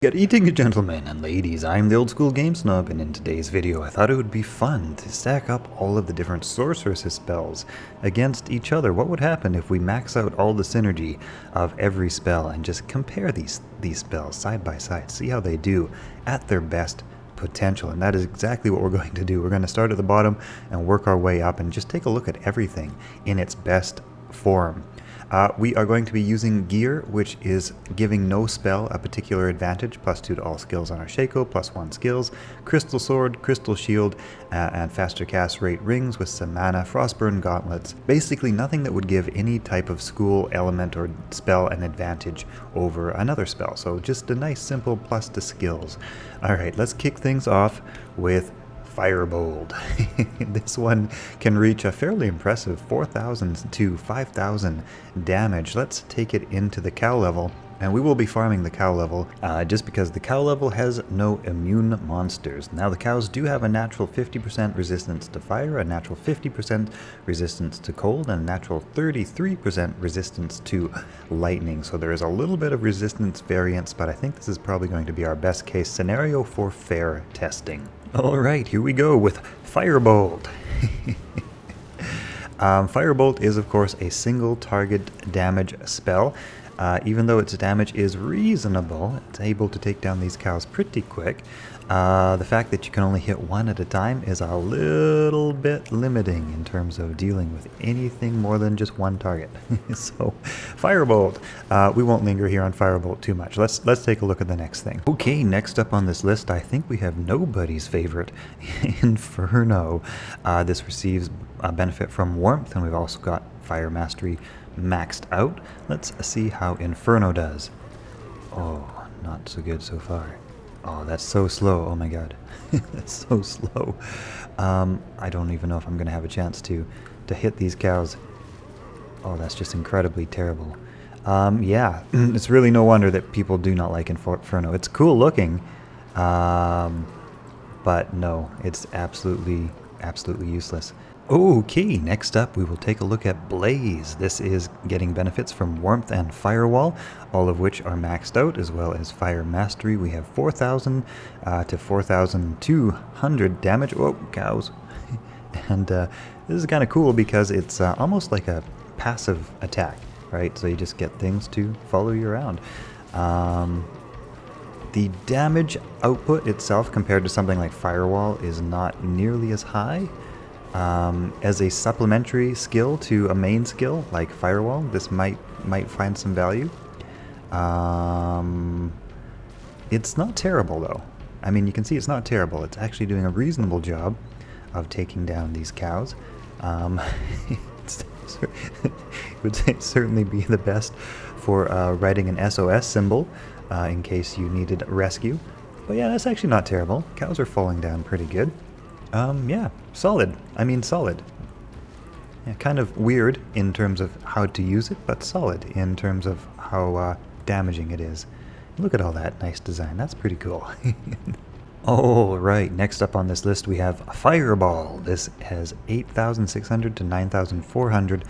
Good evening, gentlemen and ladies. I'm the old school game snob, and in today's video I thought it would be fun to stack up all of the different sorceress spells against each other. What would happen if we max out all the synergy of every spell and just compare these spells side by side, see how they do at their best potential? And that is exactly what we're going to do. We're going to start at the bottom and work our way up and just take a look at everything in its best form. We are going to be using gear, which is giving no spell a particular advantage, +2 to all skills on our Shaco, +1 skills, Crystal Sword, Crystal Shield, and faster cast rate rings with some mana, Frostburn gauntlets. Basically nothing that would give any type of school element or spell an advantage over another spell. So just a nice simple plus to skills. Alright, let's kick things off with Firebolt. This one can reach a fairly impressive 4,000 to 5,000 damage. Let's take it into the cow level, and we will be farming the cow level just because the cow level has no immune monsters. Now the cows do have a natural 50% resistance to fire, a natural 50% resistance to cold, and a natural 33% resistance to lightning. So there is a little bit of resistance variance, but I think this is probably going to be our best case scenario for fair testing. Alright, here we go with Firebolt. Firebolt is of course a single target damage spell. Even though its damage is reasonable, it's able to take down these cows pretty quick. The fact that you can only hit one at a time is a little bit limiting in terms of dealing with anything more than just one target. So, Firebolt. We won't linger here on Firebolt too much. Let's take a look at the next thing. Okay, next up on this list, I think we have nobody's favorite, Inferno. This receives a benefit from warmth, and we've also got Fire Mastery maxed out. Let's see how Inferno does. Oh, not so good so far. Oh, that's so slow. Oh my god. That's so slow. I don't even know if I'm going to have a chance to hit these cows. Oh, that's just incredibly terrible. Yeah, it's really no wonder that people do not like Inferno. It's cool looking, but no, it's absolutely useless. Okay, next up we will take a look at Blaze. This is getting benefits from Warmth and Firewall, all of which are maxed out, as well as Fire Mastery. We have 4,000 to 4,200 damage. Whoa, cows. And this is kind of cool because it's almost like a passive attack, right? So you just get things to follow you around. The damage output itself compared to something like Firewall is not nearly as high. As a supplementary skill to a main skill like Firewall, this might find some value. It's not terrible though. I mean, you can see it's not terrible. It's actually doing a reasonable job of taking down these cows. It would certainly be the best for writing an SOS symbol in case you needed rescue. But yeah, that's actually not terrible. Cows are falling down pretty good. Yeah, solid. I mean, solid. Yeah, kind of weird in terms of how to use it, but solid in terms of how damaging it is. Look at all that nice design. That's pretty cool. Alright, next up on this list we have Fireball. This has 8,600 to 9,400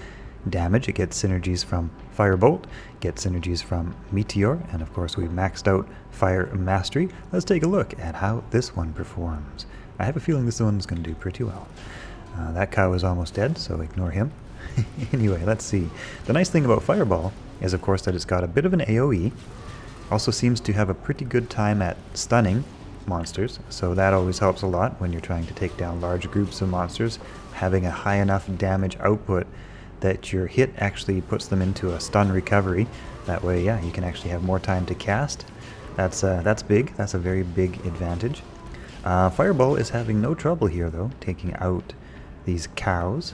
damage. It gets synergies from Firebolt, gets synergies from Meteor, and of course we've maxed out Fire Mastery. Let's take a look at how this one performs. I have a feeling this one's going to do pretty well. That cow is almost dead, so ignore him. Anyway, let's see. The nice thing about Fireball is, of course, that it's got a bit of an AoE. Also seems to have a pretty good time at stunning monsters, so that always helps a lot when you're trying to take down large groups of monsters. Having a high enough damage output that your hit actually puts them into a stun recovery. That way, yeah, you can actually have more time to cast. That's big. That's a very big advantage. Fireball is having no trouble here, though, taking out these cows.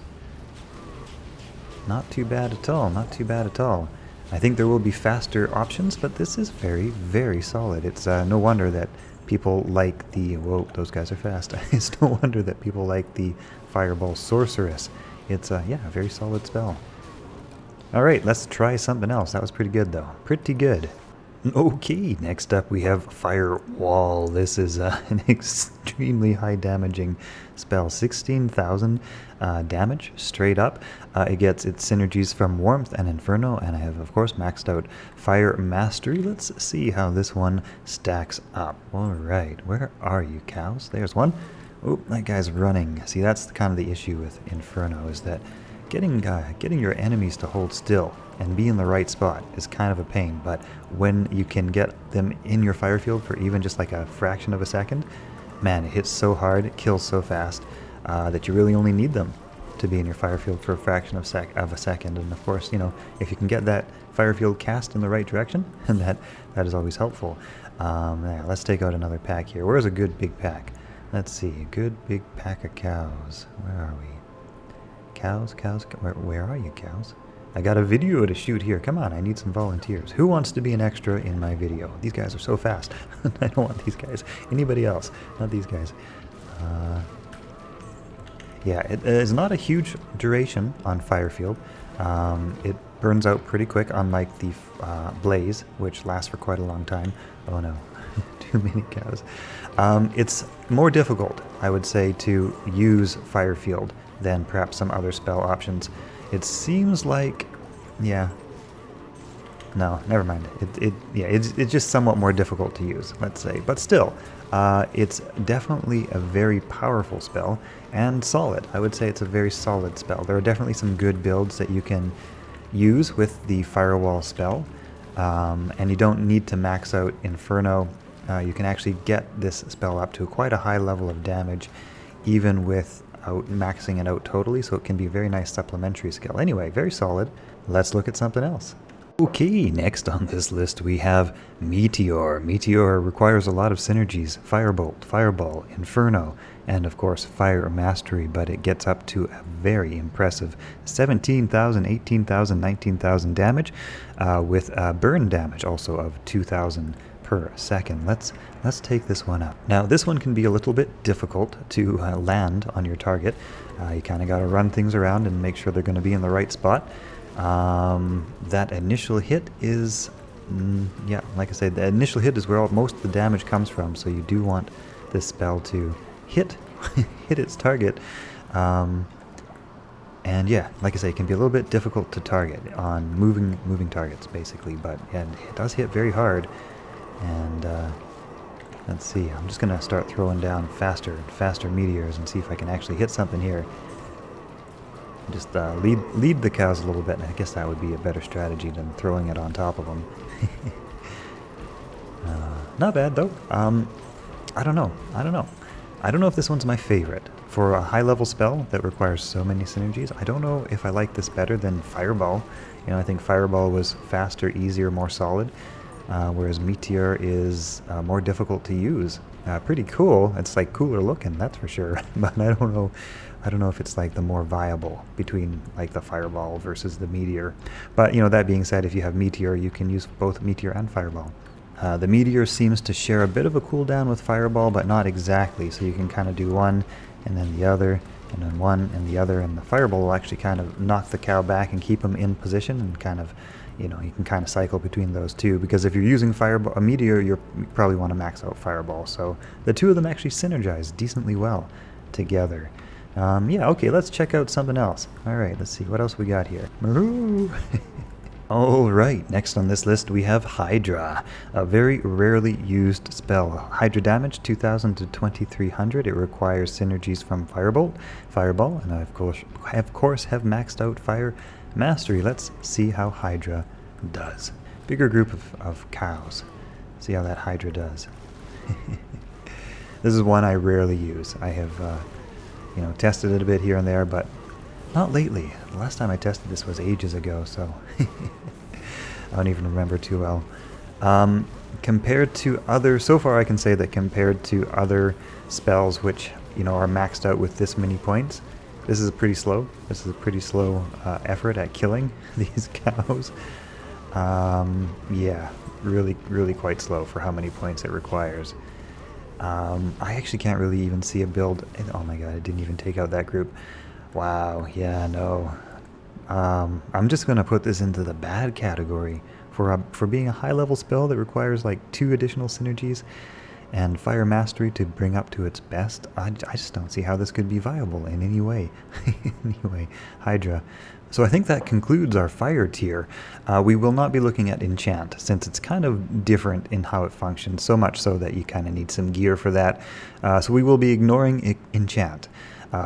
Not too bad at all, not too bad at all. I think there will be faster options, but this is very, very solid. It's no wonder that people like the... Whoa, those guys are fast. It's no wonder that people like the Fireball Sorceress. It's, yeah, a very solid spell. Alright, let's try something else. That was pretty good, though. Pretty good. Okay, next up we have Firewall. This is an extremely high damaging spell. 16,000 damage straight up. It gets its synergies from Warmth and Inferno, and I have of course maxed out Fire Mastery. Let's see how this one stacks up. Alright, where are you, cows? There's one. Oh, that guy's running. See, that's kind of the issue with Inferno, is that getting your enemies to hold still and be in the right spot is kind of a pain, but when you can get them in your fire field for even just like a fraction of a second, man, it hits so hard, it kills so fast, that you really only need them to be in your fire field for a fraction of a second. And of course, you know, if you can get that fire field cast in the right direction, and that is always helpful. Yeah, let's take out another pack here. Where's a good big pack? Let's see, a good big pack of cows. Where are we? Cows, where are you, cows? I got a video to shoot here. Come on, I need some volunteers. Who wants to be an extra in my video? These guys are so fast. I don't want these guys. Anybody else? Not these guys. Yeah, it is not a huge duration on Firefield. It burns out pretty quick, unlike the Blaze, which lasts for quite a long time. Oh no, too many cows. It's more difficult, I would say, to use Firefield than perhaps some other spell options. It seems like, yeah, no, never mind. It's just somewhat more difficult to use, let's say. But still, it's definitely a very powerful spell and solid. I would say it's a very solid spell. There are definitely some good builds that you can use with the Firewall spell, and you don't need to max out Inferno. You can actually get this spell up to quite a high level of damage, even without maxing it out totally, so it can be a very nice supplementary skill. Anyway, very solid. Let's look at something else. Okay, next on this list we have Meteor. Meteor requires a lot of synergies: Firebolt, Fireball, Inferno, and of course Fire Mastery, but it gets up to a very impressive 17,000, 18,000, 19,000 damage, with burn damage also of 2,000 per second. Let's take this one up. Now this one can be a little bit difficult to land on your target. You kind of got to run things around and make sure they're going to be in the right spot. That initial hit is, yeah, like I said, the initial hit is where most of the damage comes from, so you do want this spell to hit its target. And yeah, like I say, it can be a little bit difficult to target on moving targets, basically, but yeah, it does hit very hard. And let's see, I'm just gonna start throwing down faster meteors and see if I can actually hit something here. Just lead the cows a little bit, and I guess that would be a better strategy than throwing it on top of them. Not bad though. I don't know. I don't know if this one's my favorite. For a high-level spell that requires so many synergies, I don't know if I like this better than Fireball. You know, I think Fireball was faster, easier, more solid. Whereas Meteor is more difficult to use. Pretty cool. It's like cooler looking, that's for sure. But I don't know if it's like the more viable between like the Fireball versus the Meteor. But you know, that being said, if you have Meteor, you can use both Meteor and Fireball. The Meteor seems to share a bit of a cooldown with Fireball, but not exactly. So you can kind of do one and then the other, and then one and the other, and the Fireball will actually kind of knock the cow back and keep him in position, and kind of, you know, you can kind of cycle between those two, because if you're using a Meteor, you probably want to max out Fireball. So the two of them actually synergize decently well together. Yeah, okay, let's check out something else. Alright, let's see, what else we got here? Alright, next on this list we have Hydra, a very rarely used spell. Hydra damage, 2,000 to 2,300. It requires synergies from Firebolt, Fireball, and I of course have maxed out Fire Mastery. Let's see how Hydra does. Bigger group of cows. See how that Hydra does. This is one I rarely use. I have, you know, tested it a bit here and there, but not lately. The last time I tested this was ages ago, so I don't even remember too well. Compared to other, so far I can say that compared to other spells which, you know, are maxed out with this many points, this is pretty slow. This is a pretty slow effort at killing these cows. Yeah, really quite slow for how many points it requires. I actually can't really even see a build. Oh my god, I didn't even take out that group. Wow, yeah, no. I'm just going to put this into the bad category For being a high-level spell that requires like 2 additional synergies and Fire Mastery to bring up to its best, I just don't see how this could be viable in any way. Anyway, Hydra. So I think that concludes our Fire tier. We will not be looking at Enchant, since it's kind of different in how it functions, so much so that you kind of need some gear for that. So we will be ignoring Enchant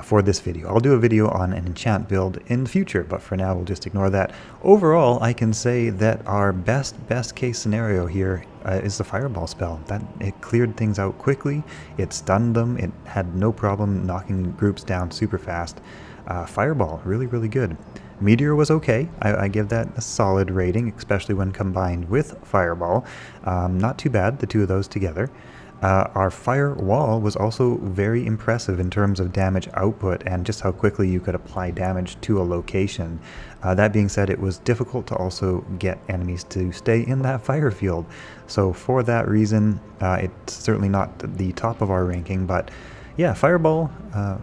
for this video. I'll do a video on an Enchant build in the future, but for now we'll just ignore that. Overall, I can say that our best case scenario here is the Fireball spell. That it cleared things out quickly, it stunned them, it had no problem knocking groups down super fast. Fireball, really good. Meteor was okay. I give that a solid rating, especially when combined with Fireball. Not too bad, the two of those together. Our Firewall was also very impressive in terms of damage output and just how quickly you could apply damage to a location. That being said, it was difficult to also get enemies to stay in that fire field. So for that reason, it's certainly not the top of our ranking, but yeah, Fireball,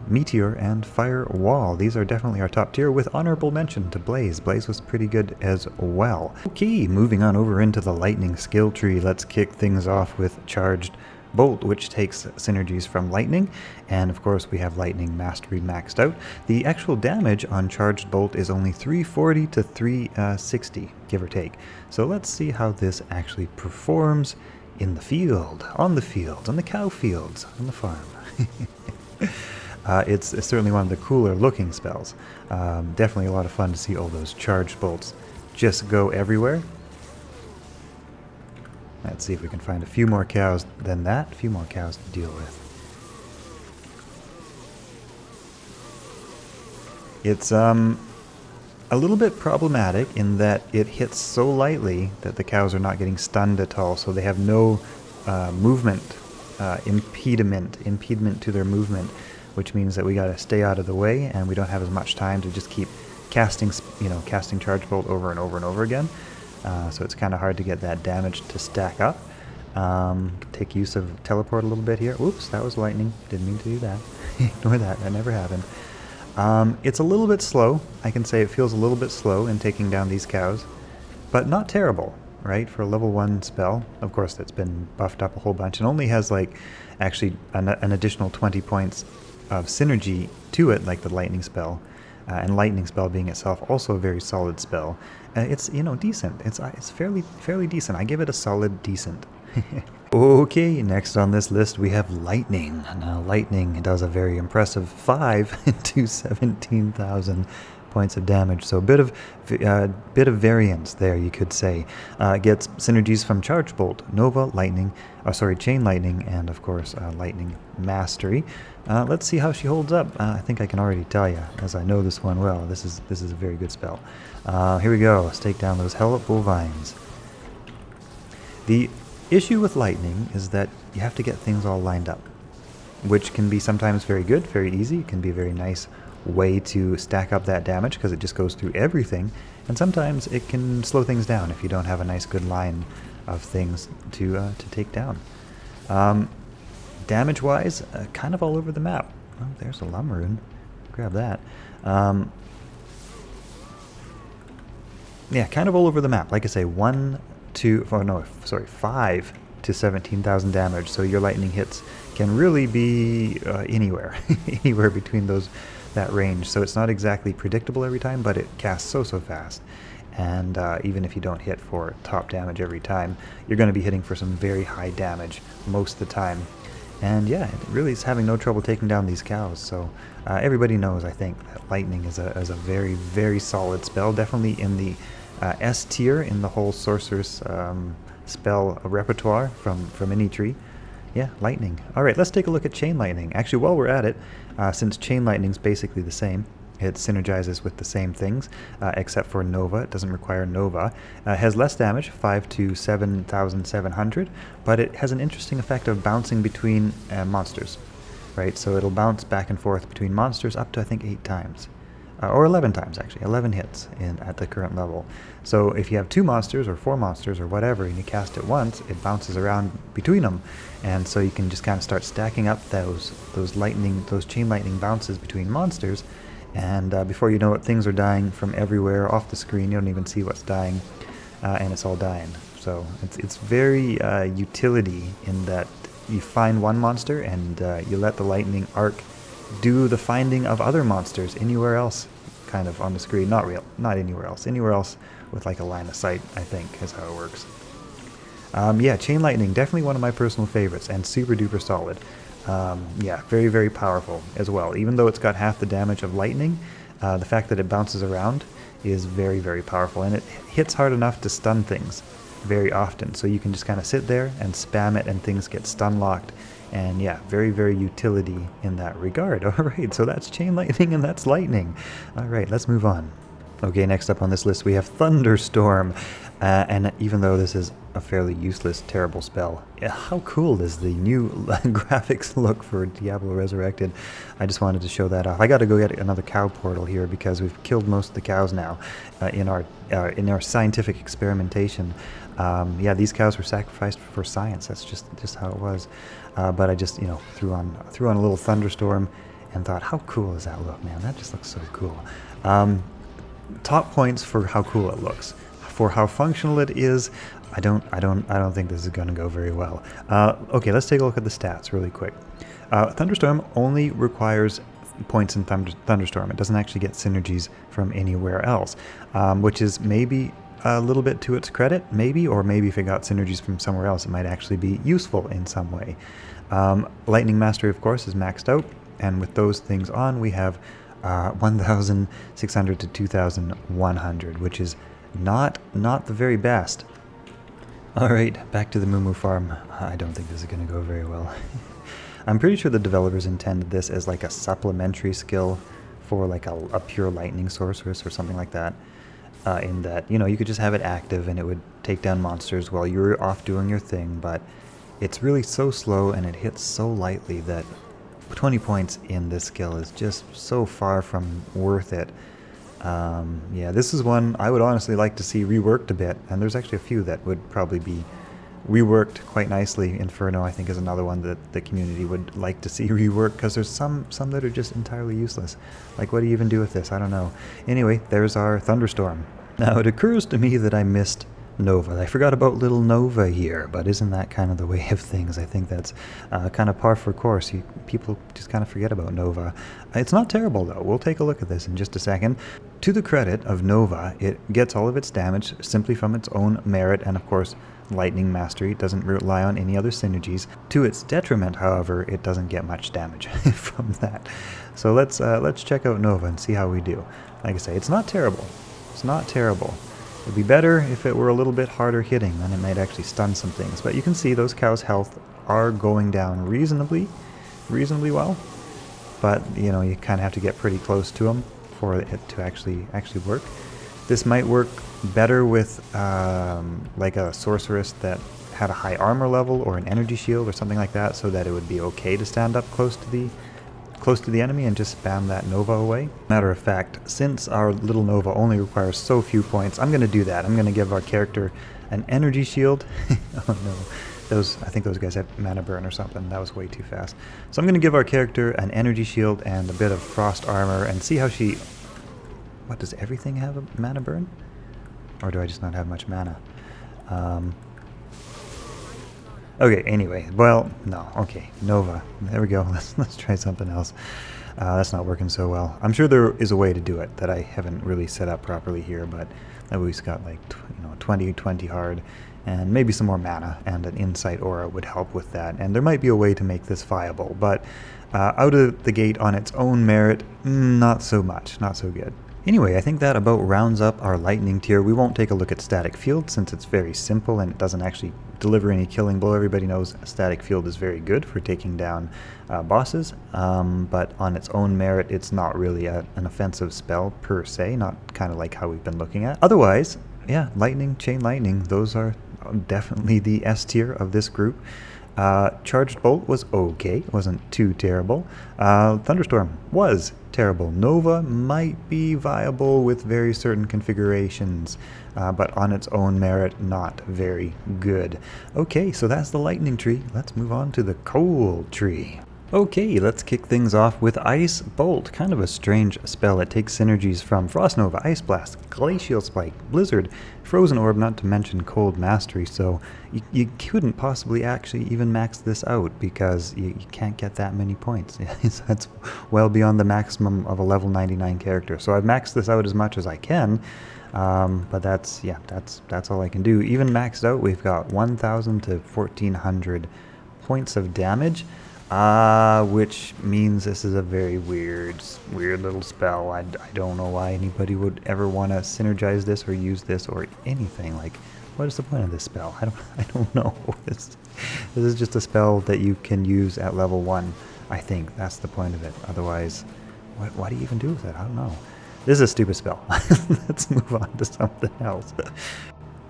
Meteor, and Firewall. These are definitely our top tier, with honorable mention to Blaze. Blaze was pretty good as well. Okay, moving on over into the Lightning skill tree. Let's kick things off with Charged Bolt, which takes synergies from Lightning, and of course we have Lightning Mastery maxed out. The actual damage on Charged Bolt is only 340 to 360, give or take. So let's see how this actually performs in the field, on the cow fields, on the farm. It's certainly one of the cooler looking spells. Definitely a lot of fun to see all those charged bolts just go everywhere. Let's see if we can find a few more cows than that, a few more cows to deal with. It's a little bit problematic in that it hits so lightly that the cows are not getting stunned at all, so they have no movement impediment to their movement, which means that we got to stay out of the way, and we don't have as much time to just keep casting Charge Bolt over and over and over again. So it's kind of hard to get that damage to stack up. Take use of Teleport a little bit here. Oops, that was lightning. Didn't mean to do that. Ignore that. That never happened. It's a little bit slow. I can say it feels a little bit slow in taking down these cows, but not terrible. Right, for a level 1 spell. Of course, that's been buffed up a whole bunch and only has like actually an additional 20 points of synergy to it, like the lightning spell, and lightning spell being itself also a very solid spell. It's decent. It's fairly decent. I give it a solid decent. Okay, next on this list we have Lightning. Now Lightning does a very impressive 5 to 17,000 points of damage, so a bit of variance there, you could say. Gets synergies from Charge Bolt, Nova, Lightning, Chain Lightning, and of course Lightning Mastery. Let's see how she holds up. I think I can already tell you, as I know this one well. This is a very good spell. Here we go. Let's take down those Hellup Bovines. The issue with Lightning is that you have to get things all lined up, which can be sometimes very good, very easy. It can be a very nice way to stack up that damage because it just goes through everything, and sometimes it can slow things down if you don't have a nice good line of things to take down. Damage wise, kind of all over the map. Oh, there's a Lummaroon. Grab that. Yeah, kind of all over the map. Like I say, 5 to 17,000 damage, so your lightning hits can really be anywhere anywhere between that range, so it's not exactly predictable every time, but it casts so fast, and even if you don't hit for top damage every time, you're going to be hitting for some very high damage most of the time. And yeah, it really is having no trouble taking down these cows, so everybody knows, I think, that Lightning is a very solid spell, definitely in the S tier in the whole Sorceress spell repertoire from any tree. Yeah, Lightning. Alright, let's take a look at Chain Lightning. Actually, while we're at it, since Chain Lightning's basically the same, it synergizes with the same things, except for Nova. It doesn't require Nova. It has less damage, 5 to 7,700, but it has an interesting effect of bouncing between monsters. Right, so it'll bounce back and forth between monsters up to, I think, 8 times. Or 11 times, actually. 11 hits at the current level. So if you have 2 monsters or 4 monsters or whatever and you cast it once, it bounces around between them. And so you can just kind of start stacking up those chain lightning bounces between monsters. And before you know it, things are dying from everywhere off the screen. You don't even see what's dying. and it's all dying. So it's very utility in that you find one monster and you let the lightning arc do the finding of other monsters anywhere else kind of on the screen. Not anywhere else. Anywhere else with like a line of sight, I think, is how it works. Yeah, Chain Lightning, definitely one of my personal favorites and super duper solid. Yeah, very, very powerful as well. Even though it's got half the damage of lightning, the fact that it bounces around is very, very powerful, and it hits hard enough to stun things very often. So you can just kind of sit there and spam it and things get stun locked. And yeah, very, very utility in that regard. Alright, so that's Chain Lightning and that's Lightning. Alright, let's move on. Okay, next up on this list we have Thunderstorm. And even though this is a fairly useless, terrible spell, how cool does the new graphics look for Diablo Resurrected? I just wanted to show that off. I got to go get another cow portal here because we've killed most of the cows now in our scientific experimentation. Yeah, these cows were sacrificed for science. That's just how it was. But I just threw on a little Thunderstorm and thought, how cool does that look, man? That just looks so cool. Top points for how cool it looks. For how functional it is, I don't think this is going to go very well. Okay, let's take a look at the stats really quick. Thunderstorm only requires points in Thunderstorm. It doesn't actually get synergies from anywhere else, which is maybe a little bit to its credit, or maybe if it got synergies from somewhere else, it might actually be useful in some way. Lightning Mastery, of course, is maxed out, and with those things on, we have 1,600 to 2,100, which is not the very best. Alright, back to the Moo farm. I don't think this is going to go very well. I'm pretty sure the developers intended this as like a supplementary skill for like a pure lightning sorceress or something like that. In that, you could just have it active and it would take down monsters while you're off doing your thing, but it's really so slow and it hits so lightly that 20 points in this skill is just so far from worth it. Yeah, this is one I would honestly like to see reworked a bit, and there's actually a few that would probably be reworked quite nicely. Inferno, I think, is another one that the community would like to see reworked, because there's some that are just entirely useless. Like, what do you even do with this? I don't know. Anyway, there's our Thunderstorm. Now, it occurs to me that I missed Nova. I forgot about little Nova here, but isn't that kind of the way of things? I think that's kind of par for course. People just kind of forget about Nova. It's not terrible, though. We'll take a look at this in just a second. To the credit of Nova, it gets all of its damage simply from its own merit, and of course, Lightning Mastery doesn't rely on any other synergies. To its detriment, however, it doesn't get much damage from that. So let's check out Nova and see how we do. Like I say, it's not terrible. It's not terrible. It'd be better if it were a little bit harder hitting, then it might actually stun some things. But you can see those cows' health are going down reasonably well. But you kind of have to get pretty close to them for it to actually work. This might work better with like a sorceress that had a high armor level or an energy shield or something like that, so that it would be okay to stand up close to the enemy and just spam that Nova away. Matter of fact, since our little Nova only requires so few points, I'm going to do that. I'm going to give our character an energy shield. Oh no, I think those guys have mana burn or something. That was way too fast. So I'm going to give our character an energy shield and a bit of frost armor and see how she... What, does everything have a mana burn? Or do I just not have much mana? Okay, anyway, well, no, okay, Nova, there we go, let's try something else. That's not working so well. I'm sure there is a way to do it that I haven't really set up properly here, but at least got like 20 hard, and maybe some more mana, and an Insight Aura would help with that, and there might be a way to make this viable, but out of the gate on its own merit, not so much, not so good. Anyway, I think that about rounds up our lightning tier. We won't take a look at static field since it's very simple and it doesn't actually deliver any killing blow. Everybody knows static field is very good for taking down bosses, but on its own merit, it's not really an offensive spell per se, not kind of like how we've been looking at. Otherwise, yeah, lightning, chain lightning, those are definitely the S tier of this group. Charged Bolt was okay, wasn't too terrible. Thunderstorm was terrible. Nova might be viable with very certain configurations, but on its own merit, not very good. Okay, so that's the lightning tree. Let's move on to the cold tree. Okay, let's kick things off with Icebolt. Kind of a strange spell. It takes synergies from Frost Nova, Iceblast, Glacial Spike, Blizzard, Frozen Orb, not to mention Cold Mastery, so you couldn't possibly actually even max this out because you can't get that many points. That's well beyond the maximum of a level 99 character. So I've maxed this out as much as I can, but that's all I can do. Even maxed out, we've got 1,000 to 1,400 points of damage. Which means this is a very weird little spell. I don't know why anybody would ever want to synergize this or use this or anything. Like, what is the point of this spell? I don't know. This is just a spell that you can use at level 1. I think that's the point of it. Otherwise, what do you even do with it? I don't know. This is a stupid spell. Let's move on to something else.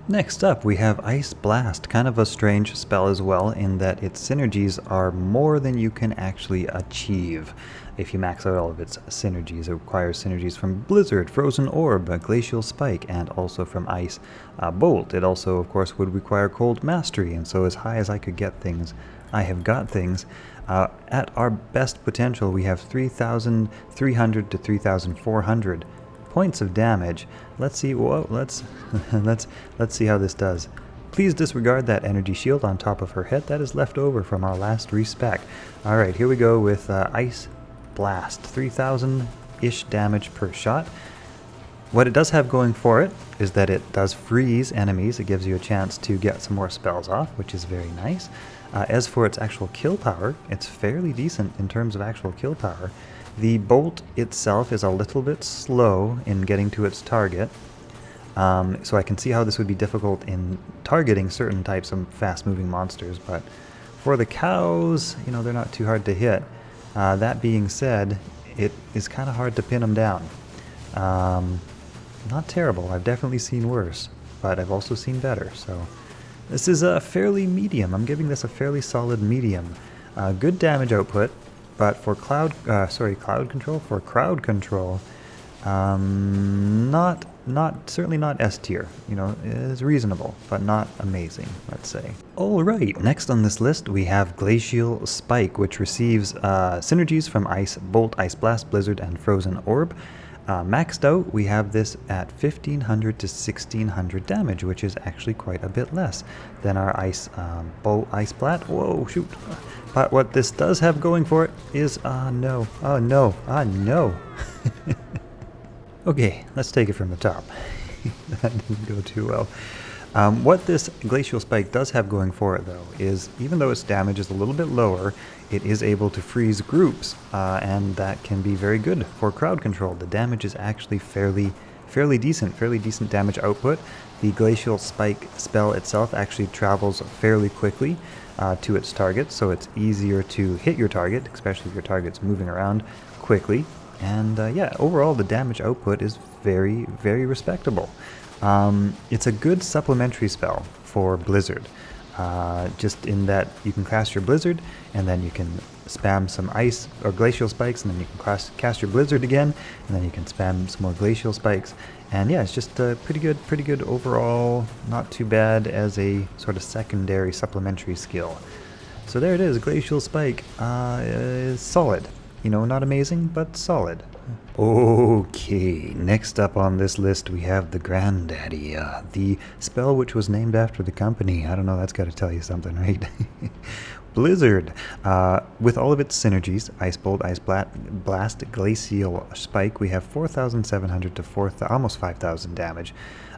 Next up, we have Iceblast, kind of a strange spell as well, in that its synergies are more than you can actually achieve. If you max out all of its synergies, it requires synergies from Blizzard, Frozen Orb, Glacial Spike, and also from Icebolt. It also, of course, would require Cold Mastery, and so as high as I could get things, I have got things. At our best potential, we have 3,300 to 3,400 points of damage. Let's see. Whoa, let's see how this does. Please disregard that energy shield on top of her head. That is left over from our last respec. All right, here we go with Ice Blast. 3,000-ish damage per shot. What it does have going for it is that it does freeze enemies. It gives you a chance to get some more spells off, which is very nice. As for its actual kill power, it's fairly decent in terms of actual kill power. The bolt itself is a little bit slow in getting to its target, so I can see how this would be difficult in targeting certain types of fast-moving monsters, but for the cows, you know, they're not too hard to hit. That being said, it is kind of hard to pin them down. Not terrible. I've definitely seen worse, but I've also seen better, so this is a fairly medium. I'm giving this a fairly solid medium. Good damage output. But for crowd control, certainly not S tier. You know, it is reasonable, but not amazing, let's say. All right, next on this list we have Glacial Spike, which receives synergies from Icebolt, Iceblast, Blizzard, and Frozen Orb. Maxed out, we have this at 1,500 to 1,600 damage, which is actually quite a bit less than our Iceplat. Whoa, shoot. But what this does have going for it is, no. Okay, let's take it from the top. That didn't go too well. What this Glacial Spike does have going for it, though, is even though its damage is a little bit lower, it is able to freeze groups, and that can be very good for crowd control. The damage is actually fairly decent damage output. The Glacial Spike spell itself actually travels fairly quickly to its target, so it's easier to hit your target, especially if your target's moving around quickly. And yeah, overall the damage output is very respectable. It's a good supplementary spell for Blizzard, just in that you can cast your Blizzard and then you can spam some Ice or Glacial Spikes, and then you can cast your Blizzard again, and then you can spam some more Glacial Spikes. And yeah, it's just pretty good overall, not too bad as a sort of secondary supplementary skill. So there it is, Glacial Spike is solid. You know, not amazing, but solid. Okay, next up on this list we have the Granddaddy, the spell which was named after the company. I don't know, that's got to tell you something, right? Blizzard, with all of its synergies, Icebolt, Iceblast, Glacial Spike, we have 4,700 to almost 5,000 damage.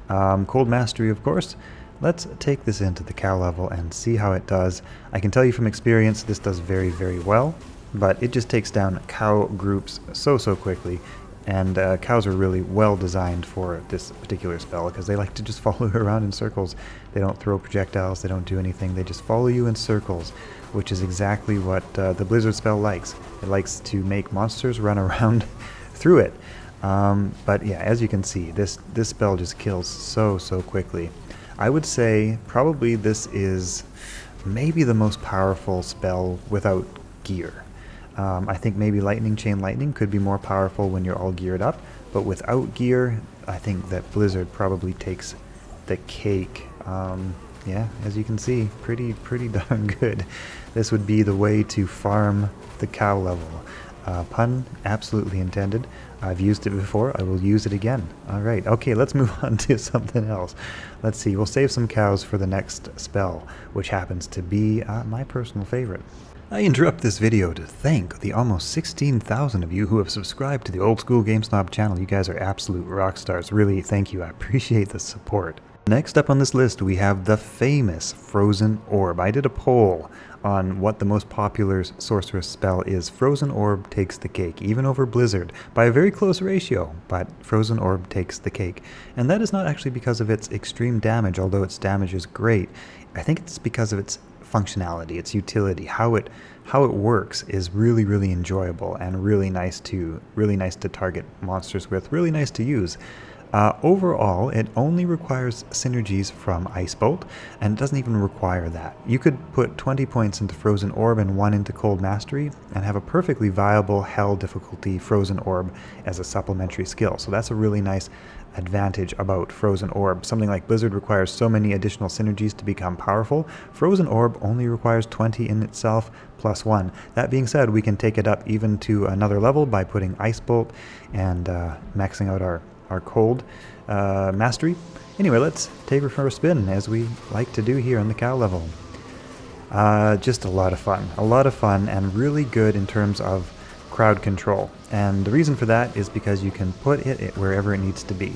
Cold Mastery, of course. Let's take this into the cow level and see how it does. I can tell you from experience this does very well, but it just takes down cow groups so quickly, and cows are really well designed for this particular spell because they like to just follow you around in circles. They don't throw projectiles, they don't do anything, they just follow you in circles, which is exactly what the Blizzard spell likes. It likes to make monsters run around through it. But yeah, as you can see, this spell just kills so quickly. I would say probably this is maybe the most powerful spell without gear. I think maybe Lightning Chain Lightning could be more powerful when you're all geared up, but without gear, I think that Blizzard probably takes the cake. Yeah, as you can see, pretty darn good. This would be the way to farm the cow level. Pun absolutely intended. I've used it before. I will use it again. All right. Okay, let's move on to something else. Let's see. We'll save some cows for the next spell, which happens to be my personal favorite. I interrupt this video to thank the almost 16,000 of you who have subscribed to the Old School Game Snob channel. You guys are absolute rock stars. Really, thank you. I appreciate the support. Next up on this list, we have the famous Frozen Orb. I did a poll on what the most popular Sorceress spell is. Frozen Orb takes the cake, even over Blizzard, by a very close ratio, but Frozen Orb takes the cake. And that is not actually because of its extreme damage, although its damage is great. I think it's because of its functionality, its utility, how it works is really, really enjoyable and really nice to target monsters with, really nice to use. Overall, it only requires synergies from Icebolt, and it doesn't even require that. You could put 20 points into Frozen Orb and 1 into Cold Mastery, and have a perfectly viable Hell difficulty Frozen Orb as a supplementary skill. So that's a really nice advantage about Frozen Orb. Something like Blizzard requires so many additional synergies to become powerful. Frozen Orb only requires 20 in itself, plus 1. That being said, we can take it up even to another level by putting Icebolt and maxing out our cold mastery. Anyway, let's take her for a spin, as we like to do here on the cow level. Just a lot of fun and really good in terms of crowd control. And the reason for that is because you can put it wherever it needs to be.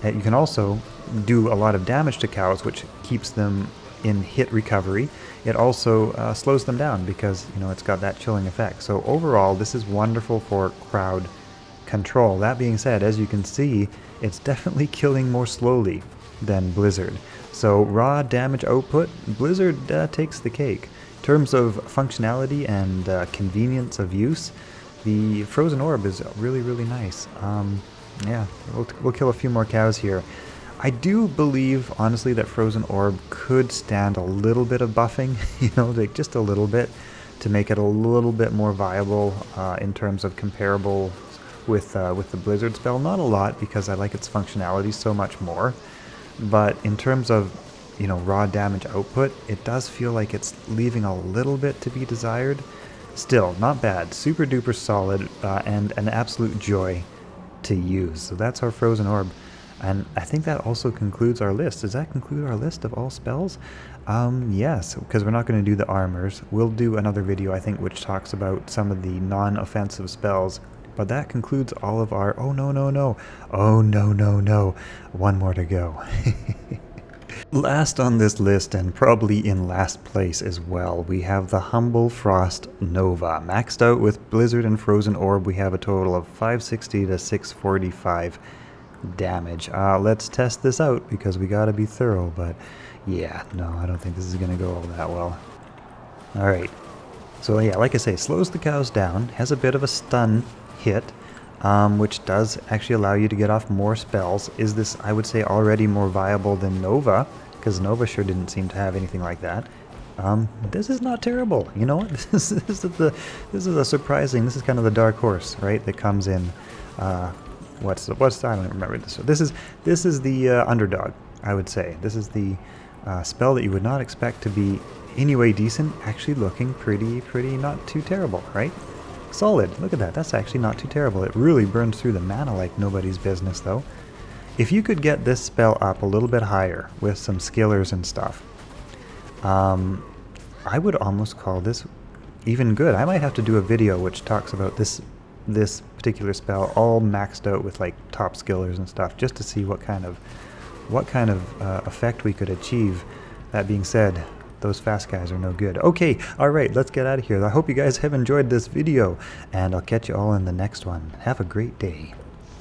You can also do a lot of damage to cows, which keeps them in hit recovery. It also slows them down because, you know, it's got that chilling effect. So overall, this is wonderful for crowd control. That being said, as you can see, it's definitely killing more slowly than Blizzard. So raw damage output, Blizzard takes the cake. In terms of functionality and convenience of use, the Frozen Orb is really, really nice. Yeah, we'll kill a few more cows here. I do believe, honestly, that Frozen Orb could stand a little bit of buffing, you know, like just a little bit, to make it a little bit more viable in terms of comparable with the Blizzard spell. Not a lot, because I like its functionality so much more, but in terms of, you know, raw damage output, it does feel like it's leaving a little bit to be desired. Still, not bad. Super duper solid, and an absolute joy to use. So that's our Frozen Orb, and I think that also concludes our list. Does that conclude our list of all spells? Yes, because we're not going to do the armors. We'll do another video, I think, which talks about some of the non-offensive spells. But that concludes all of our... Oh, no, no, no. Oh, no, no, no. One more to go. Last on this list, and probably in last place as well, we have the Humble Frost Nova. Maxed out with Blizzard and Frozen Orb, we have a total of 560 to 645 damage. Let's test this out, because we gotta be thorough, but yeah, no, I don't think this is gonna go all that well. Alright. So yeah, like I say, slows the cows down, has a bit of a stun hit, which does actually allow you to get off more spells. Is this, I would say, already more viable than Nova? Because Nova sure didn't seem to have anything like that. This is not terrible. You know what? This is a surprising. This is kind of the dark horse, right? That comes in. What's I don't remember this. So this is the underdog, I would say. This is the spell that you would not expect to be anyway decent. Actually, looking pretty not too terrible, right? Solid. Look at that. That's actually not too terrible. It really burns through the mana like nobody's business, though. If you could get this spell up a little bit higher with some skillers and stuff, I would almost call this even good. I might have to do a video which talks about this particular spell all maxed out with like top skillers and stuff, just to see what kind of effect we could achieve. That being said, those fast guys are no good. Okay, alright, let's get out of here. I hope you guys have enjoyed this video, and I'll catch you all in the next one. Have a great day.